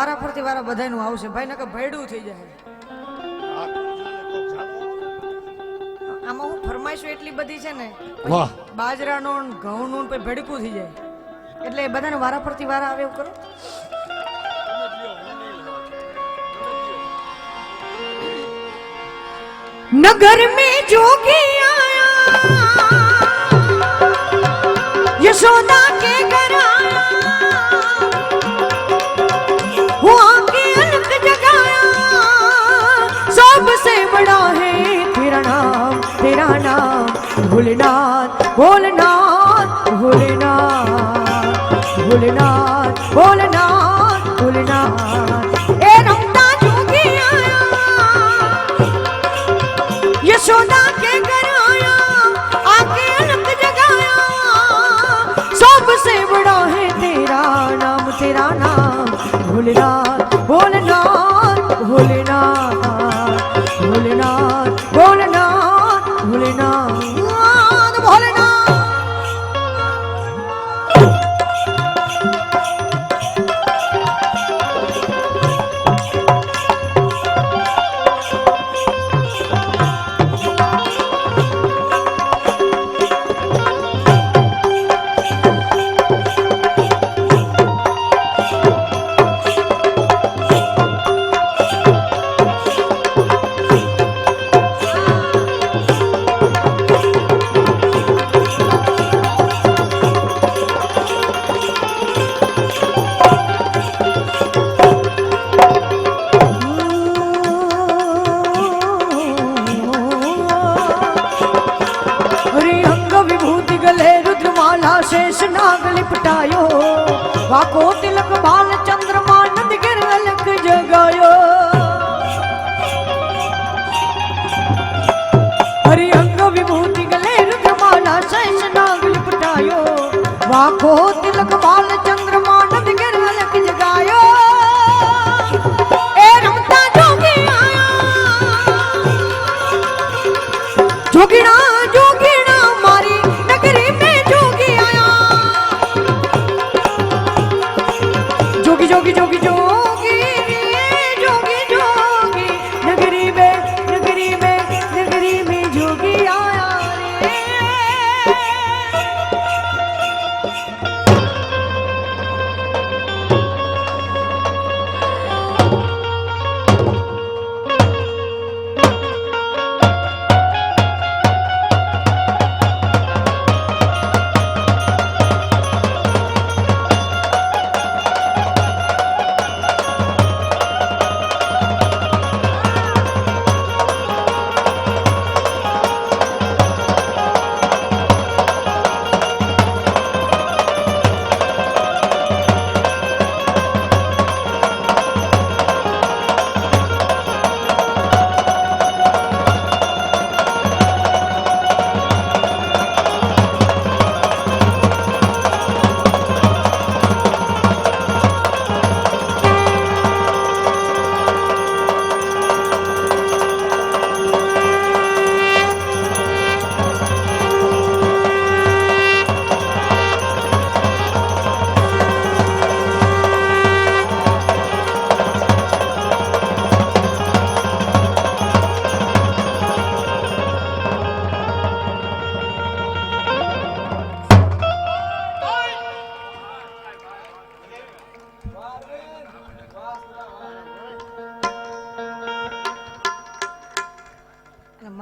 વારા ફરતી વારા બધાનું આવશે ભાઈ, નકર ભેડું થઈ જાય. આમાં હું ફરમાઈશું એટલી બધી છે ને, વાહ બાજરાનો ઘઉંનું પછી ભેડકું થઈ જાય, એટલે બધાને વારા ફરતી વારા આવે એવું કરો. नगर में जोगी आया, यशोदा के घर आया, वहाँ के अलग जगाया, सबसे बड़ा है तेरा नाम भोलेनाथ भोलेनाथ भोलेनाथ भोलेनाथ भोलेनाथ भोलेनाथ. ए रमता जोगी आया, यशोदा के घर आया, आके अलग जगाया, सबसे बड़ा है तेरा नाम भोलेनाथ भोलेनाथ भोलेनाथ भोलेनाथ भोलेनाथ भोलेनाथ भोलेनाथ. शेष नाग लिपटायो, वाको तिलक बाल चंद्रमा नंद गिर अलख जगायो. हरि अंग विभूति गले रुद्रमाला शेष नाग लिपटायो, वाको तिलक बाल चंद्रमा नंद गिर अलख जगायो. ए रमता जोगी आया, जोगिना जोगिना मारी नगरी में जोगी आया, जोगी जोगी जोगी जोगी जोगी जोगी नगरी में जोगी आया रे.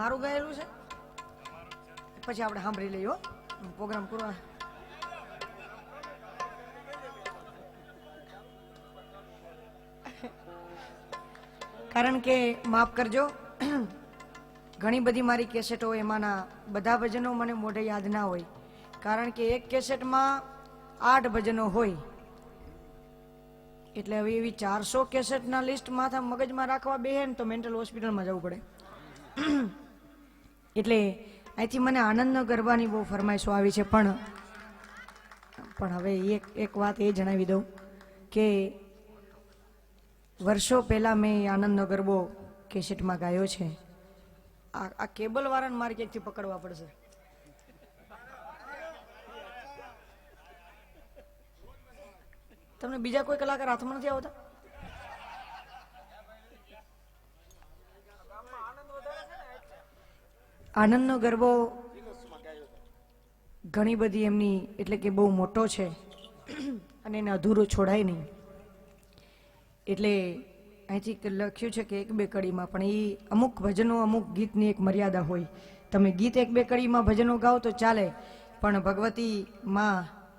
મારું ગાયેલું છે પછી આપણે સાંભળી લઈએ પ્રોગ્રામ પૂરો. કારણ કે માફ કરજો, ઘણી બધી મારી કેસેટો એમાંના બધા ભજનો મને મોઢે યાદ ના હોય, કારણ કે એક કેસેટમાં 8 ભજનો હોય, એટલે હવે એવી 400 કેસેટના લિસ્ટ માથા મગજમાં રાખવા બેહે ને તો મેન્ટલ હોસ્પિટલમાં જવું પડે. એટલે અહીંથી મને આનંદનો ગરબાની બહુ ફરમાઈશો આવી છે, પણ હવે એક વાત એ જણાવી દઉં કે વર્ષો પહેલા મેં આનંદનો ગરબો કેસેટમાં ગાયો છે. આ કેબલ વાળાને મારે ક્યાંકથી પકડવા પડશે. તમને બીજા કોઈ કલાકાર હાથમાં નથી આવતા? આનંદનો ગરબો ઘણી બધી એમની એટલે કે બહુ મોટો છે અને એને અધૂરો છોડાય નહીં. એટલે અહીંથી લખ્યું છે કે એક બે કડીમાં, પણ એ અમુક ભજનો અમુક ગીતની એક મર્યાદા હોય. તમે ગીત એક બે કડીમાં ભજનો ગાઓ તો ચાલે, પણ ભગવતી માં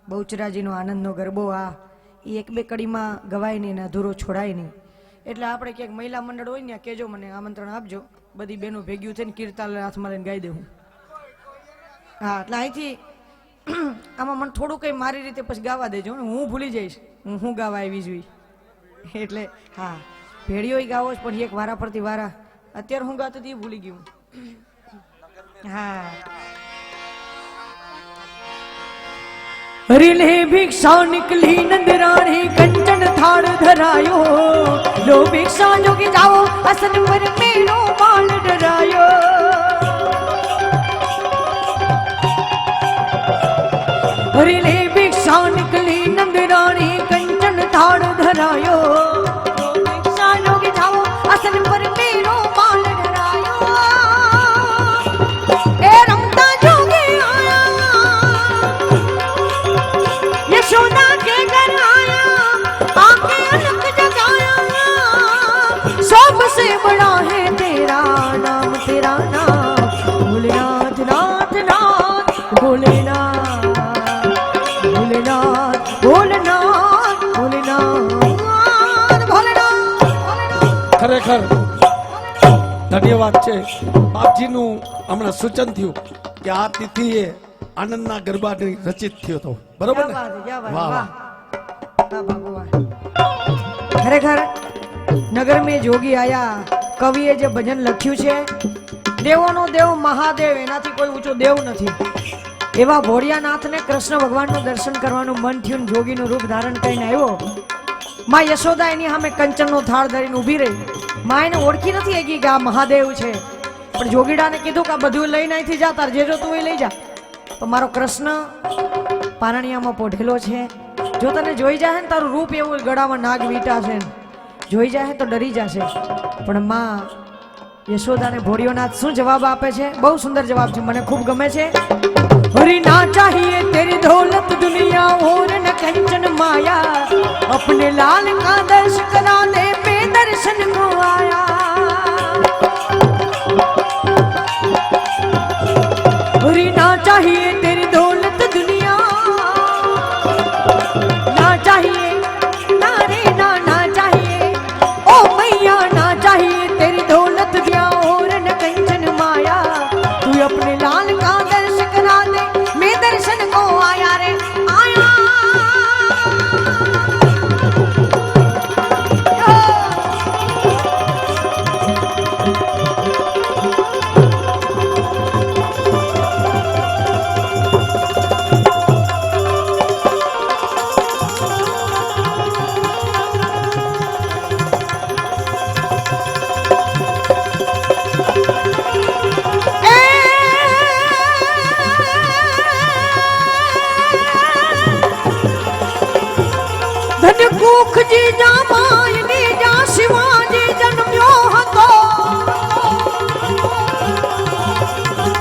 બહુચરાજીનો આનંદનો ગરબો આ એ એક બે કડીમાં ગવાય નહીં ને અધૂરો છોડાય નહીં. એટલે આપણે ક્યાંક મહિલા મંડળ હોય ને કહેજો, મને આમંત્રણ આપજો, બધી બહેનો ભેગ્યું થઈને કીર્તાલ હાથમાં લઈને ગાઈ દેવું. હા, એટલે અહીંથી આમાં મને થોડું કંઈ મારી રીતે પછી ગાવા દેજો ને, હું ભૂલી જઈશ હું ગાવા આવી જોઈ. એટલે હા, ભેળીઓ ગાવો જ, પણ એક વારા પરથી વારા અત્યારે હું ગાતો હતી ભૂલી ગયું. હા, હરી લે ભિક્ષા નિકલી નંદરાણી કંચન થાળ ધરાયો, લો ભિક્ષા જોગી જાઓ અસન પર મેરો માલ ડરાયો. હરી લે ભિક્ષા નિકલી નંદરાણી કંચન થાળ ધરાયો, લો ભિક્ષા જોગી જાઓ અસન પર મેરો માલ ડરાયો. એ રમતા જોગી यशोदा के घर आया, आके अलग जगाया, सबसे बड़ा है तेरा नाम, तेरा नाम भोलेनाथ नाथ नाथ भोलेनाथ भोलेनाथ भोलेनाथ भोलेनाथ भोलेनाथ. ખરેખર ધન્યવાદ છે બાપજીનું. હમણાં સૂચન થયું કે આ તિથિએ આનંદના ગરબાની રચિત થયો હતો, બરોબર ને? વાહ. ખરેખર નગર મેં જોગી આયા કવિએ જે ભજન લખ્યું છે, દેવોનો દેવ મહાદેવ, એનાથી કોઈ ઊંચો દેવ નથી. એવા ભોળિયાનાથને કૃષ્ણ ભગવાનનું દર્શન કરવાનું મન થયું, જોગીનું રૂપ ધારણ કરીને આવ્યો. માં યશોદા એની સામે કંચનનો થાળ ધરીને ઊભી રહી. માં એને ઓળખી નથી શકી કે આ મહાદેવ છે, પણ જોગીડાને કીધું કે આ બધું લઈને અહીંથી જા, તાર જે જોતું એ લઈ જા. તો મારો કૃષ્ણ પારણિયામાં પોઢેલો છે, જો તને જોઈ જાય ને તારું રૂપ એવું ગળામાં નાગ વીટા છે, જોઈ જાય તો ડરી જશે. પણ માં યશોદાને ભોળિયોનાથ શું જવાબ આપે છે? બહુ સુંદર જવાબ છે, મને ખૂબ ગમે છે. હરી ના ચાહીએ તેરી દौलत दुनिया और न कंचन माया, अपने लाल का दर्श करा दे पे दर्शन को आया. हरी ना चाहिए तेरी दौलत दुनिया, ना चाहिए ना रे ना ना चाहिए ओ मैया, ना चाहिए तेरी दौलत दिया और न कंचन माया, तू अपने लाल का दर्श करा दे मैं दर्शन को आया रे आया. કુખજી જામાયની જા શિવાજી જન્મ્યો હતો,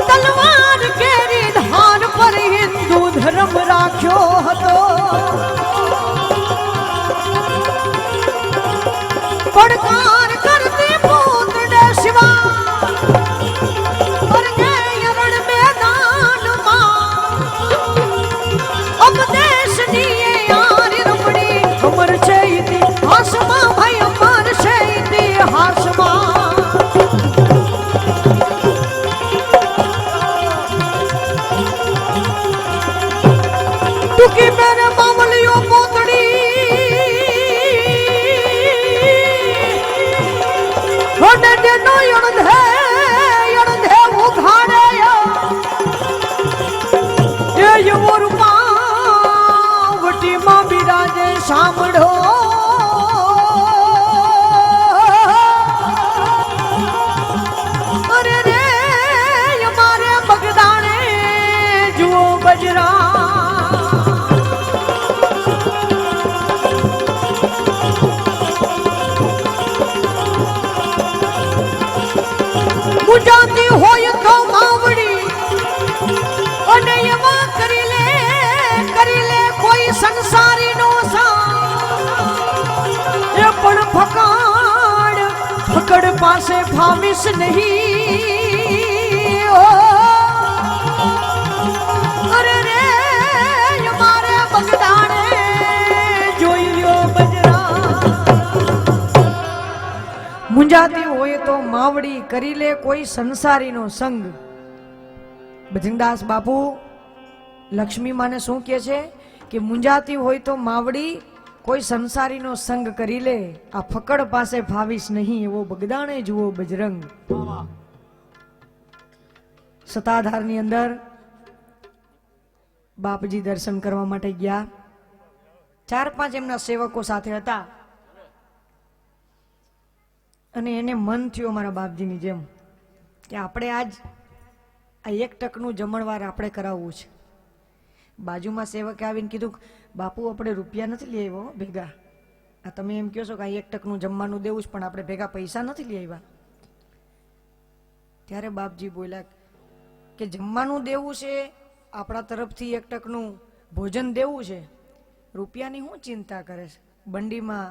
તલવાર કેરી ધાર પર હિન્દુ ધર્મ રાખ્યો હતો. પડકાર કરતી પૂતડે શિવા પર ગયે રણ મેદાનમાં, ઉપદેશ દીએ યાર રમણી અમર છે ઇતિહાસમાં. પાસે ફાવીશ નહીં ઓ અરે રે મારે બગદાણે જોઈ લ્યો બજરા મુંજાતી હોય તો માવડી કરી લે કોઈ સંસારીનો સંગ ભજનદાસ બાપુ લક્ષ્મી માને શું કહે છે કે મુંજાતી હોય તો માવડી કોઈ સંસારીનો સંગ કરી લે આ ફકડ પાસે ફાવીશ નહીં એવો બગદાણે જુઓ બજરંગ સતાધારની અંદર બાપજી દર્શન કરવા માટે ગયા 4-5 એમના સેવકો સાથે હતા અને એને મન થયું મારા બાપજીની જેમ કે આપણે આજ આ 1 ટકનું જમણવાર આપણે કરાવવું છે બાજુમાં સેવકે આવીને કીધું બાપુ આપણે રૂપિયા નથી લઈ આવ્યો ભેગા આ તમે એમ કહો છો કે આ 1 ટકનું જમવાનું દેવું છે પણ આપણે ભેગા પૈસા નથી લઈ આવ્યા ત્યારે બાપજી બોલ્યા કે જમવાનું દેવું છે આપણા તરફથી 1 ટકનું ભોજન દેવું છે રૂપિયાની શું ચિંતા કરે છે બંડીમાં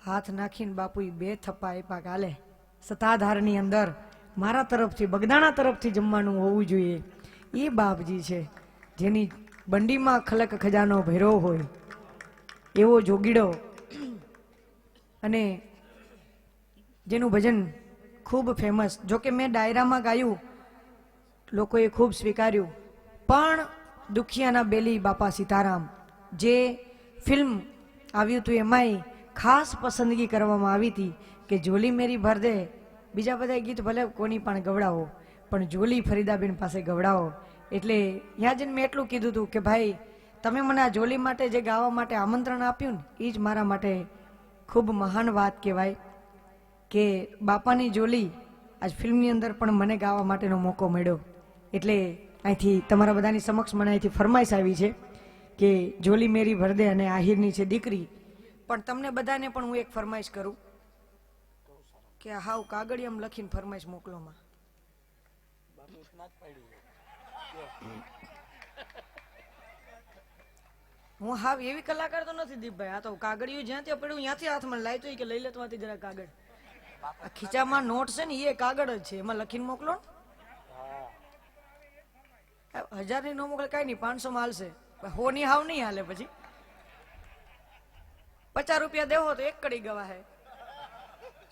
હાથ નાખીને બાપુ 2 થપ્પા આપ્યા કાલે સતાધારની અંદર મારા તરફથી બગદાણા તરફથી જમવાનું હોવું જોઈએ એ બાપજી છે જેની બંડીમાં ખલક ખજાનો ભર્યો હોય એવો જોગીડો અને જેનું ભજન ખૂબ ફેમસ જોકે મેં ડાયરામાં ગાયું લોકોએ ખૂબ સ્વીકાર્યું પણ દુખિયાના બેલી બાપા સીતારામ જે ફિલ્મ આવ્યું હતું એમાંય ખાસ પસંદગી કરવામાં આવી હતી કે જોલી મેરી ભર દે બીજા બધા ગીત ભલે કોની પણ ગવડાવો પણ જોલી ફરીદાબેન પાસે ગવડાવો એટલે ત્યાં જઈને મેં એટલું કીધું હતું કે ભાઈ તમે મને આ જોલી માટે જે ગાવા માટે આમંત્રણ આપ્યું ને એ જ મારા માટે ખૂબ મહાન વાત કહેવાય કે બાપાની જોલી આજ ફિલ્મની અંદર પણ મને ગાવા માટેનો મોકો મળ્યો એટલે અહીંથી તમારા બધાની સમક્ષ મને અહીંથી ફરમાઈશ આવી છે કે જોલી મેરી ભરદે અને આહિરની છે દીકરી પણ તમને બધાને પણ હું એક ફરમાઈશ કરું કે હાવ કાગળિયામાં લખીને ફરમાઈશ મોકલોમાં હું હાવ એવી કલાકાર તો નથી દીપભાઈ આ તો કાગળિયું જ્યાં ત્યાં પડ્યું ત્યાંથી હાથમાં લાયતો કે લઈ લેતો જરા કાગળ આ ખીચામાં નોટ છે ને એ કાગળ જ છે એમાં લખીને મોકલો 1000 ની નો મોકલે કઈ નહીં 500 માં હાલશે હો ની હાવ નહીં હાલે પછી 50 રૂપિયા દેવો તો 1 કડી ગવા હે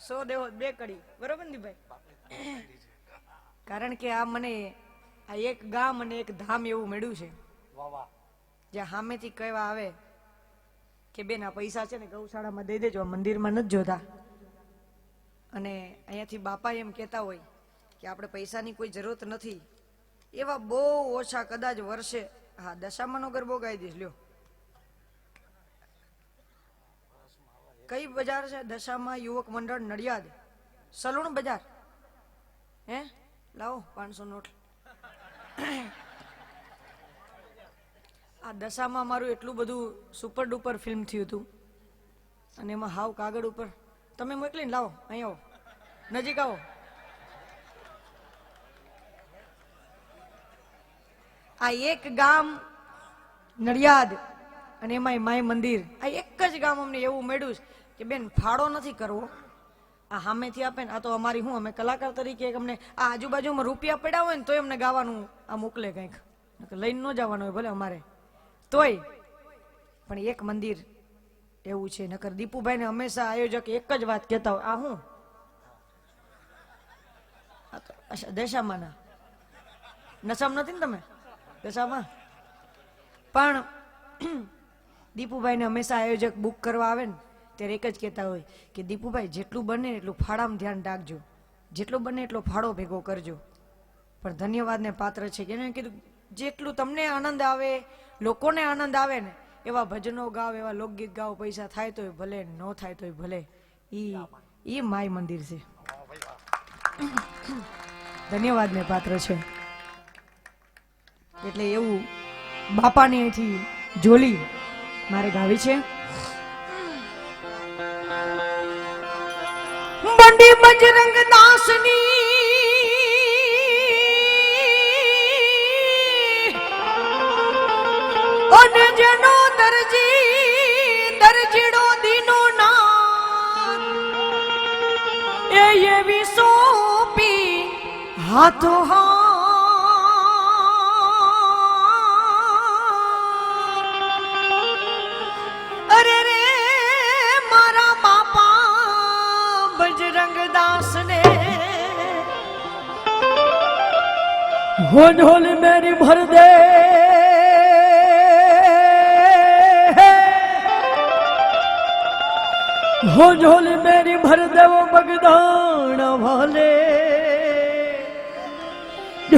100 દેવો 2 કડી બરોબર ને ભાઈ કારણ કે આ મને આ એક ગામ અને એક ધામ એવું મળ્યું છે જ્યાં સામેથી કહેવા આવે કે બેન આ પૈસા છે ને ગૌશાળામાં દઈ દેજો મંદિરમાં નથી જોતા અને અહીંયાથી બાપા એમ કહેતા હોય કે આપણે પૈસાની કોઈ જરૂરત નથી એવા બહુ ઓછા કદાચ વર્ષે હા દશામાનો ગરબો ગાઈ દઈશ લ્યો કઈ બજાર છે દશામાં યુવક મંડળ નડિયાદ સલૂણ બજાર હે લાવો 500 નોટ આ દશામાં મારું એટલું બધું સુપર ડુપર ફિલ્મ થયું હતું અને એમાં હાવ કાગળ ઉપર તમે મોકલીને લાવો અહીં આવો નજીક આવો આ એક ગામ નડિયાદ અને એમાંય માય મંદિર આ એક જ ગામ અમને એવું મળ્યું કે બેન ફાળો નથી કરવો આ સામેથી આપે ને આ તો અમારી હું અમે કલાકાર તરીકે અમને આ આજુબાજુમાં રૂપિયા પડ્યા હોય ને તો એમને ગાવાનું આ મોકલે કંઈક લઈને ન જવાનું હોય ભલે અમારે તોય પણ એક મંદિર એવું છે નકર દીપુભાઈ ને હંમેશા આયોજક એક જ વાત કહેતા હોય આ હું દશામાં ના નશામ નથી ને તમે દશામાં પણ દીપુભાઈ ને હંમેશા આયોજક બુક કરવા આવે ને ત્યારે એક જ કહેતા હોય કે દીપુભાઈ જેટલું બને એટલું ફાળામાં ધ્યાન રાખજો જેટલું બને એટલો ફાળો ભેગો કરજો પણ ધન્યવાદને પાત્ર છે કે એને કીધું જેટલું તમને આનંદ આવે લોકોને આનંદ આવે ને એવા ભજનો ગાવ એવા લોકગીત ગાવ પૈસા થાય તોય ભલે ન થાય તોય ભલે ઈ માય મંદિર છે ધન્યવાદને પાત્ર છે એટલે એવું બાપાની અહીંથી જોલી મારે ગાવી છે બંડી બજરંગ દાસની અને જેનો દરજીડો દીનો ના એ વિસો હાથો હા અરે રે મારા બાપા બજરંગદાસ ને हो झोली मेरी भर दे हो झोली मेरी भर दे वो बगदाना वाले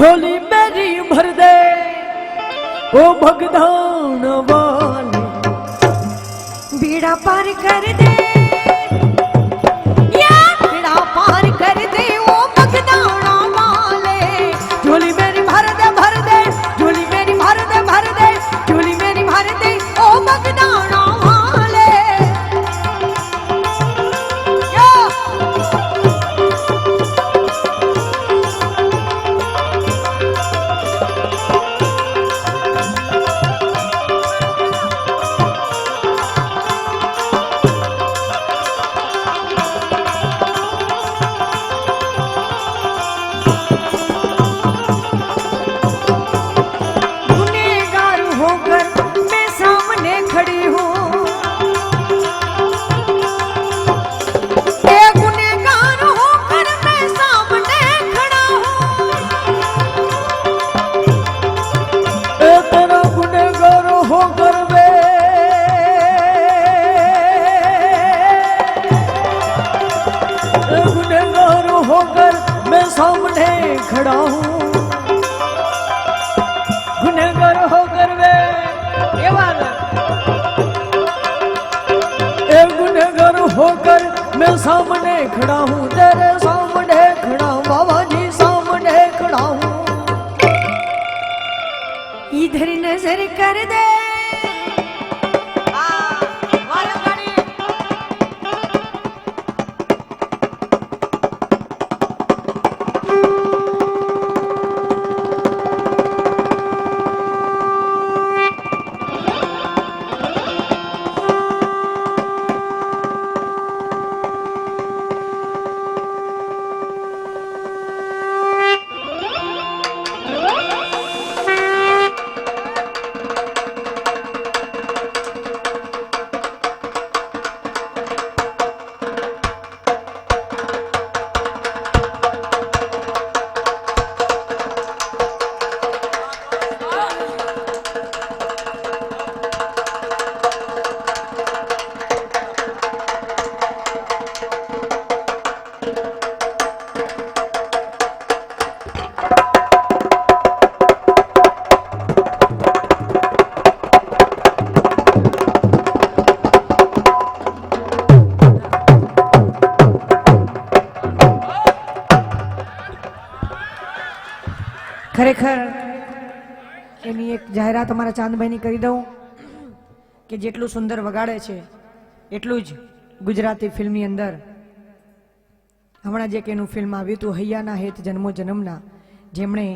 झोली मेरी भर दे वो बगदाना वाले बीड़ा पार कर दे या बीड़ा पार कर दे वो बगदाना वाले झोली मेरी भर दे झोली मेरी भर दे झोली मेरी भर दे ओ बगदाना वाले या गुनहगार होकर मैं सामने खड़ी हूँ ए गुनहगार होकर मैं सामने खड़ा हूँ ए तेरा गुनहगार होकर वे ए गुनहगार होकर मैं सामने खड़ा हूँ गुनहगार होकर वे ये बात ए गुनहगार होकर मैं सामने खड़ा हूँ तेरे सामने खड़ा हूँ बाबा जी सामने खड़ा हूँ इधर नजर कर दे वाला गाड़ी ખરેખર એની એક જાહેરાત અમારા ચાંદભાઈની કરી દઉં કે જેટલું સુંદર વગાડે છે એટલું જ ગુજરાતી ફિલ્મની અંદર હમણાં જે કે એનું ફિલ્મ આવ્યું હતું હૈયાના હેત જન્મો જન્મના જેમણે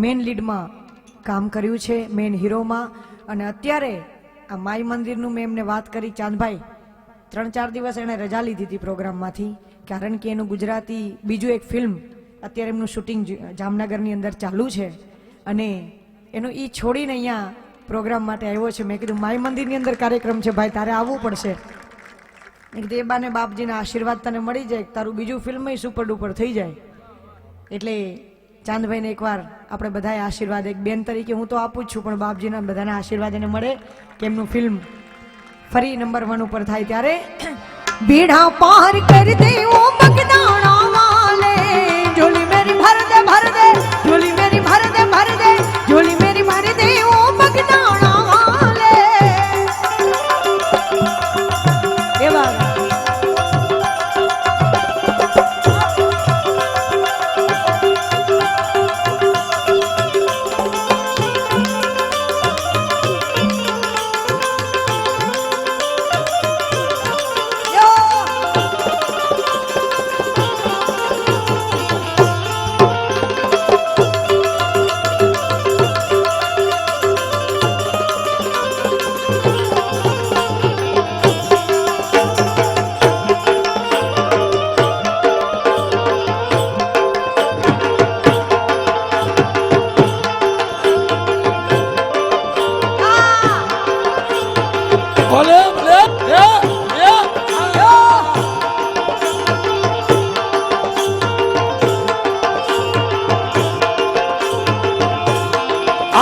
મેન લીડમાં કામ કર્યું છે મેન હીરોમાં અને અત્યારે આ માઈ મંદિરનું મેં એમને વાત કરી ચાંદભાઈ 3-4 દિવસ એણે રજા લીધી હતી પ્રોગ્રામમાંથી કારણ કે એનું ગુજરાતી બીજું એક ફિલ્મ અત્યારે એમનું શૂટિંગ જામનગરની અંદર ચાલુ છે અને એનું ઈ છોડીને અહીંયા પ્રોગ્રામ માટે આવ્યો છે મેં કીધું માઈ મંદિરની અંદર કાર્યક્રમ છે ભાઈ તારે આવવું પડશે મેં કીધું એ બાને બાપજીના આશીર્વાદ તને મળી જાય તારું બીજું ફિલ્મ સુપર ડુપર થઈ જાય એટલે ચાંદભાઈને એકવાર આપણે બધાએ આશીર્વાદ એક બેન તરીકે હું તો આપું જ છું પણ બાપજીના બધાના આશીર્વાદ એને મળે કે એમનું ફિલ્મ ફરી નંબર 1 ઉપર થાય ત્યારે બીડા પાર કર દે ઓ બગદાણા વાલે झोली मेरी भर दे झोली मेरी भर दे झोली मेरी भर दे ओ बगदाना वाले ये बात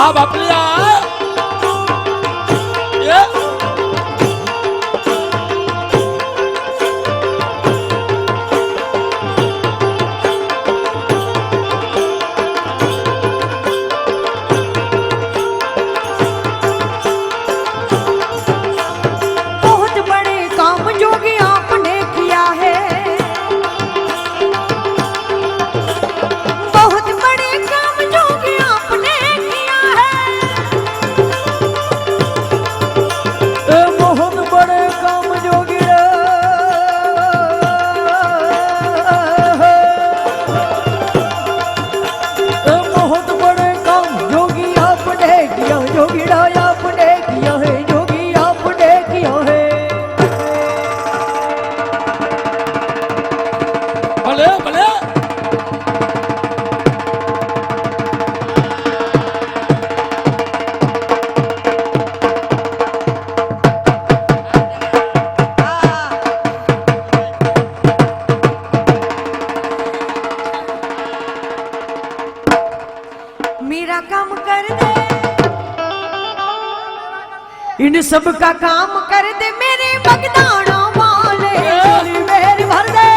આ બાપલી આ એ बहुत बड़े काम जोगी आपने किया है, बहुत बड़े काम जोगी आपने किया है, बहुत बड़े काम जोगी बहुत बड़े काम जोगी आपने किया, जोगीड़ा आपने किया है, जोगी आपने किया है। ભલે ભલે मेरा काम कर दे, इन सब का काम कर दे मेरे बगदाना वाले, झोली मेरी भर दे।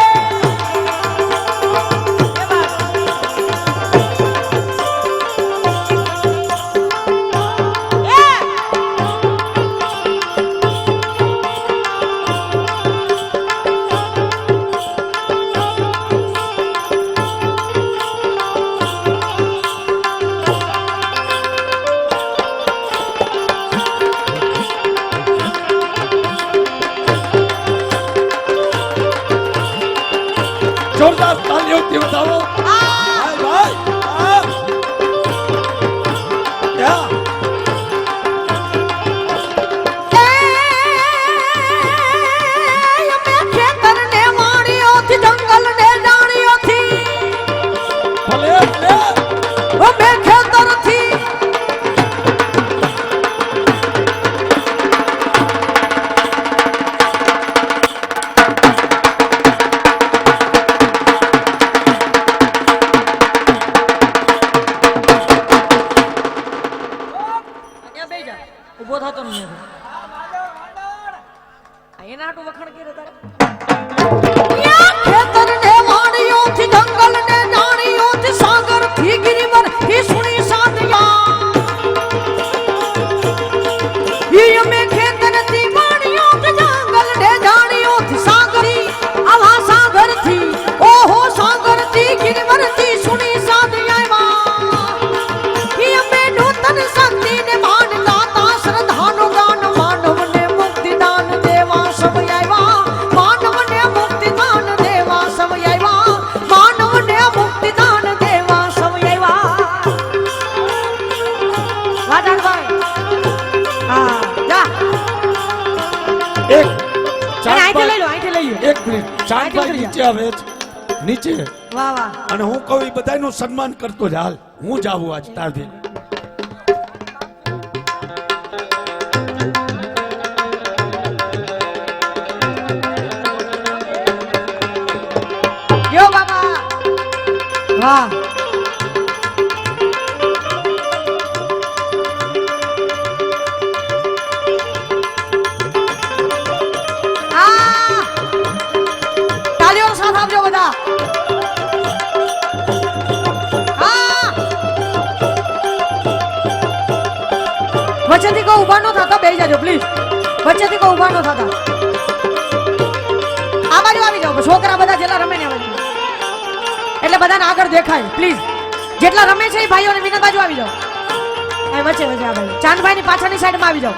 જોરદાર તાલીઓથી બતાવો ભાઈ ભાઈ આ યા मैं खेतर ने मारियो थी, जंगल ने जानियो थी, ભલે ભલે ओ मैं खेतर थी। ઉભો થતો નહીં એના આટું વખાણ કરે તારે ખેતર ને વાડીઓ થી, જંગલ ને જાણીઓ થી, સાગર થી ગિરિવર થી સુણી સાધ્યા, ઈ અમે ખેતર થી વાડીઓ થી, જંગલ ને જાણીઓ થી, સાગર થી આવા સાગર થી, ઓહો સાગર થી ગિરિવર થી સુણી સાધ્યા, ઈ અમે નૂતન શક્તિ ને માન ગાતા, શ્રદ્ધાનો ગાન માનવ ને મુક્તિ દાન દેવા સબ આવ્યા, માનવ ને મુક્તિ દાન દેવા સબ આવ્યા, માનવ ને મુક્તિ દાન દેવા સબ આવ્યા। વાદાભાઈ હા જા એક આઈતે લઈ લો, આઈતે લઈ લો। એક મિનિટ ચાંદભાઈ નીચે આવે છે નીચે વાહ વાહ અને હું કહું એ બધાનું સન્માન કરતો જ હાલ હું જાવું આજ તારથી यो બાબા વાહ હા તાળીઓ સાથ આપજો બધા હા વચ્ચેથી કોઈ ઊભા ન થતા બેસી જાજો પ્લીઝ વચ્ચેથી કોઈ ઊભા ન થતા આ બાજુ આવી જાઓ છોકરા બધા જેટલા રમે ને આ બાજુ એટલે બધાને આગળ દેખાય પ્લીઝ જેટલા રમે છે એ ભાઈઓને વિનંતી બાજુ આવી જાઓ એ વચ્ચે વચ્ચે આ બાજુ ચાંદભાઈની પાછળની સાઈડમાં આવી જાઓ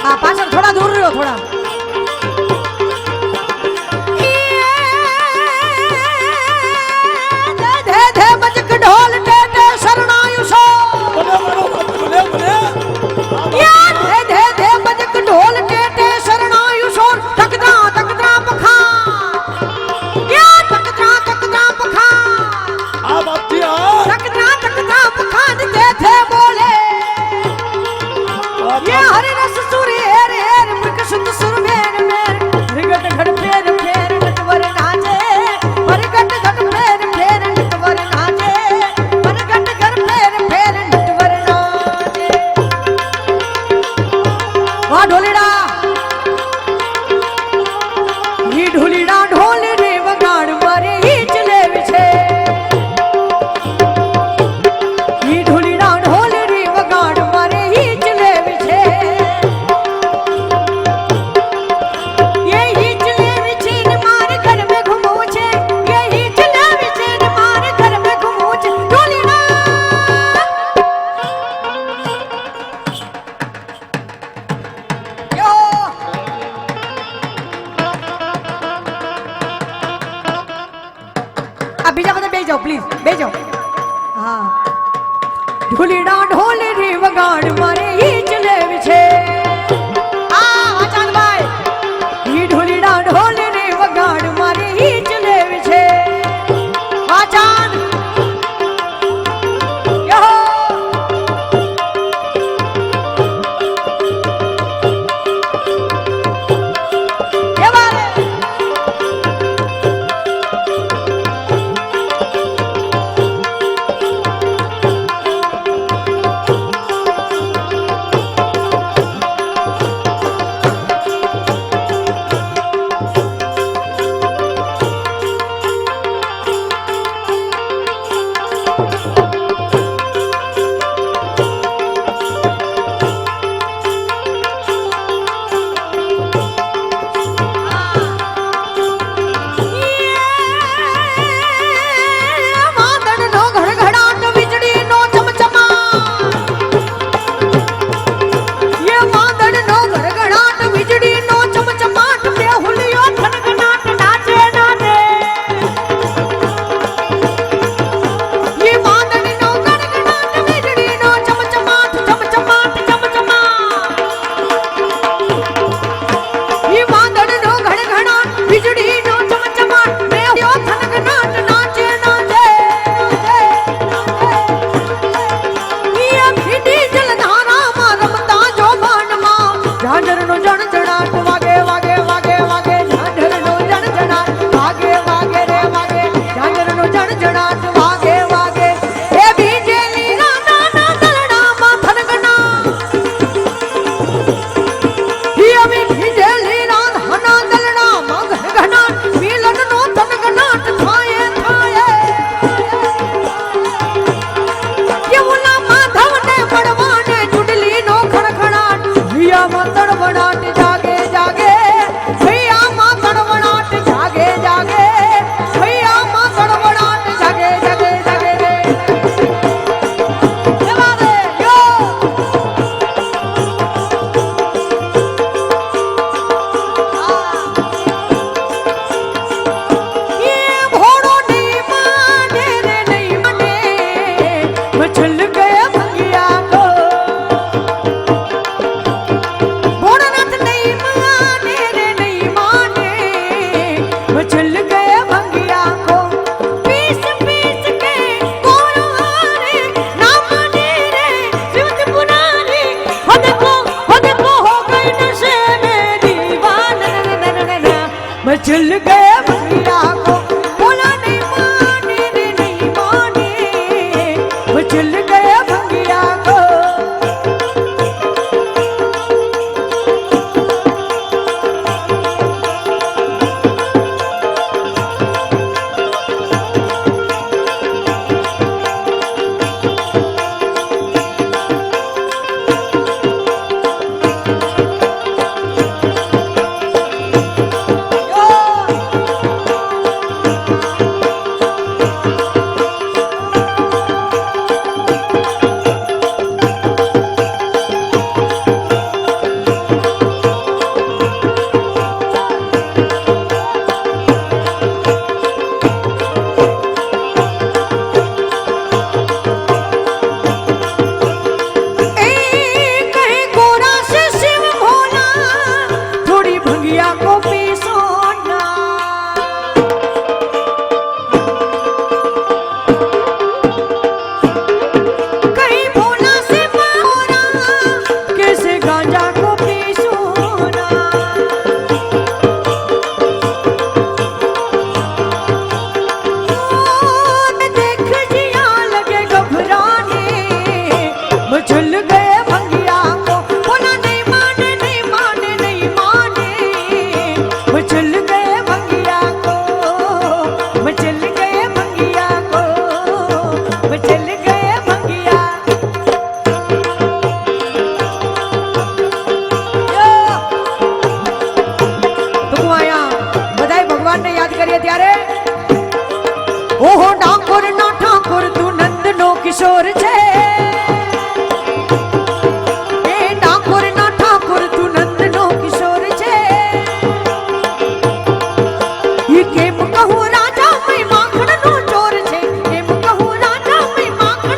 હા પાછળ થોડા દૂર રહ્યો થોડા ધે ધે બજક ઢોલ ટે ટે શરણાયુ સો ભલે ભલે ભલે ધે ધે ધે બજક ઢોલ ટે ટે શરણાયુ સો તકદા તકદા પખા તકદા તકદા પખા આ બાપજી આ તકદા તકદા પખા દે થે બોલે ये हरि रस सुर हेर हेर मृग सुत सुर ઢોલીડા ઢોલ રે વગાડ મારે ઈ ચલે છે આચાનભાઈ ઈ ઢોલીડા ઢોલ રે વગાડ મારે ઈ ચલે છે આચાન યો કેવારે चल गए भैया को बोला नहीं माने रे नहीं माने वो चल गए भैया को ओहो ठाकुर ना ठाकुर तू नंद नो किशोर छे ए ठाकुर ना ठाकुर तू नंद नो किशोर छे ये केम कहूं राजा मैं माखण नो चोर छे केम कहूं राजा मैं माखण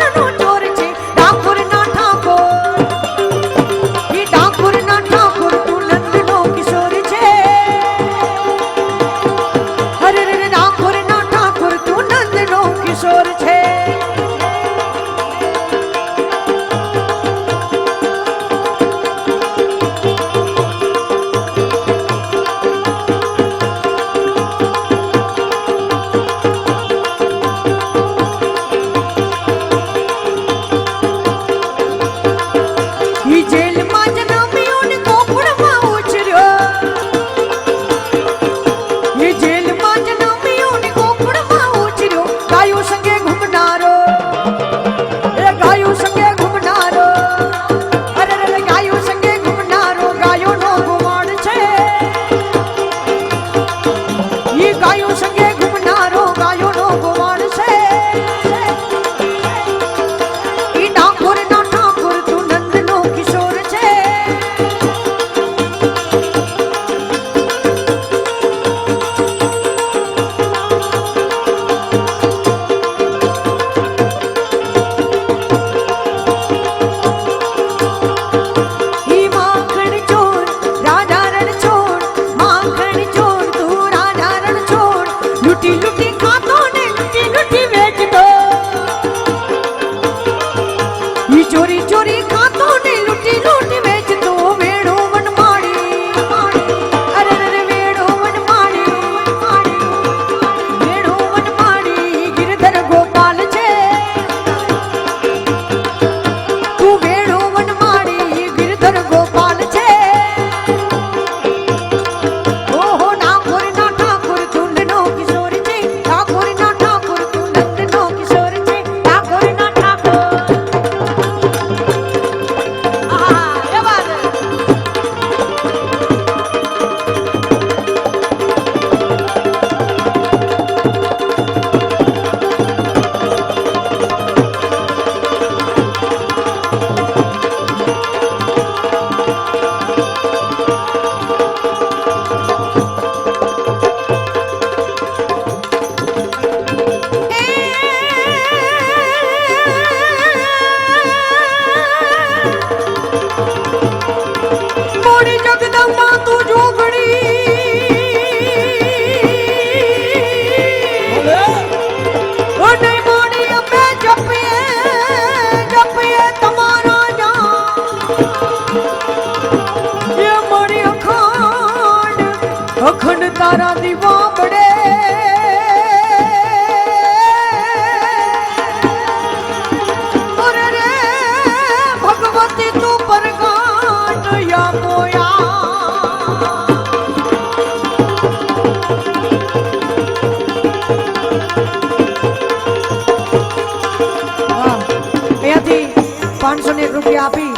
₹501 આપી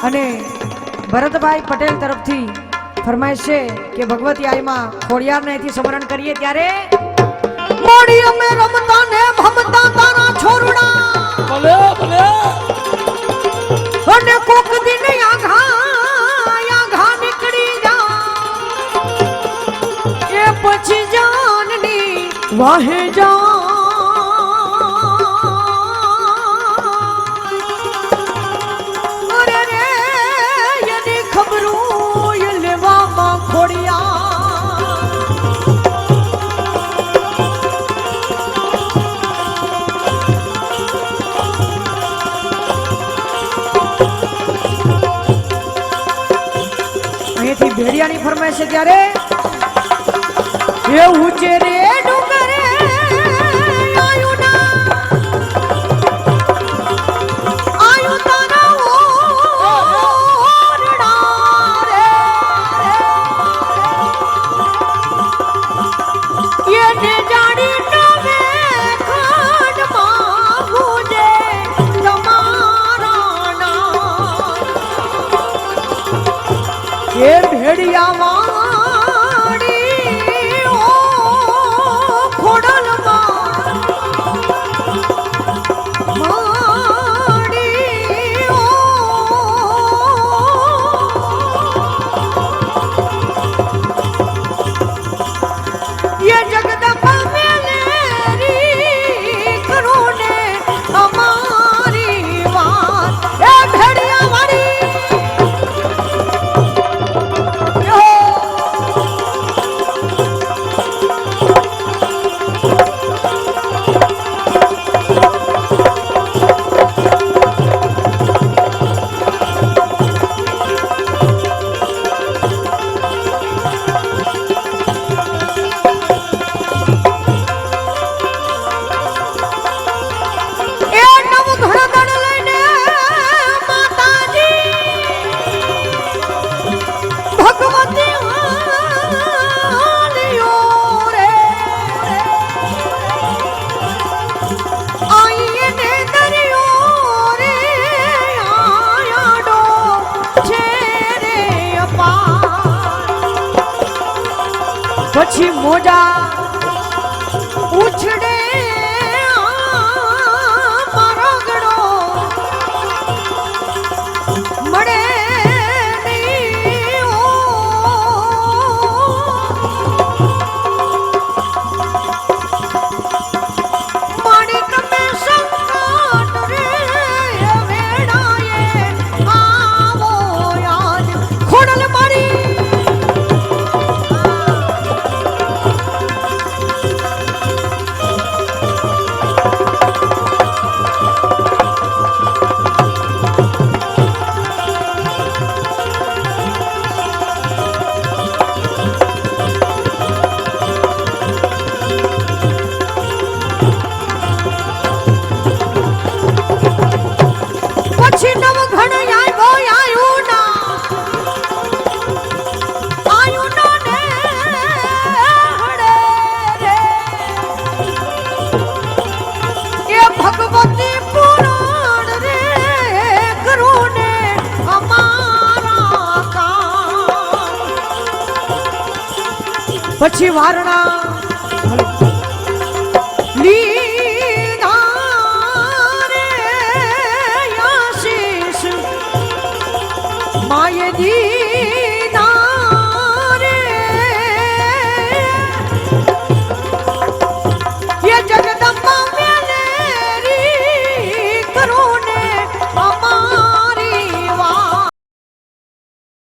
અને ભરતભાઈ પટેલ તરફથી ફરમાઈશ છે કે ભગવતી આઈમાં ખોડિયારને અહીંથી સ્મરણ કરીએ ત્યારે મોડી અમે રમતા ને ભમતા તારા છોરડા ભલે ભલે અને કોક દિન આઘા નીકળી જા એ પછી જાનની વાહે જા અરે રે એની ખબરું એ લેવામાં ખોડિયા અહીંથી ભેડિયાની ફરમાઈશ છે ત્યારે એ ઊંચે રે ડુંગરે આયું તારા ઓરડા રે એને જાણી નવે ખંડમાં ગુજે તમારા નામ એ ભેડિયા પછી મોજા ઉછડે મારો ગણો મળે નહીં મારી તમે સંકટ રે વેડાએ આવો યાદ ખોડલ મારી પછી વારણા લીધા રે આશીષ માયે દી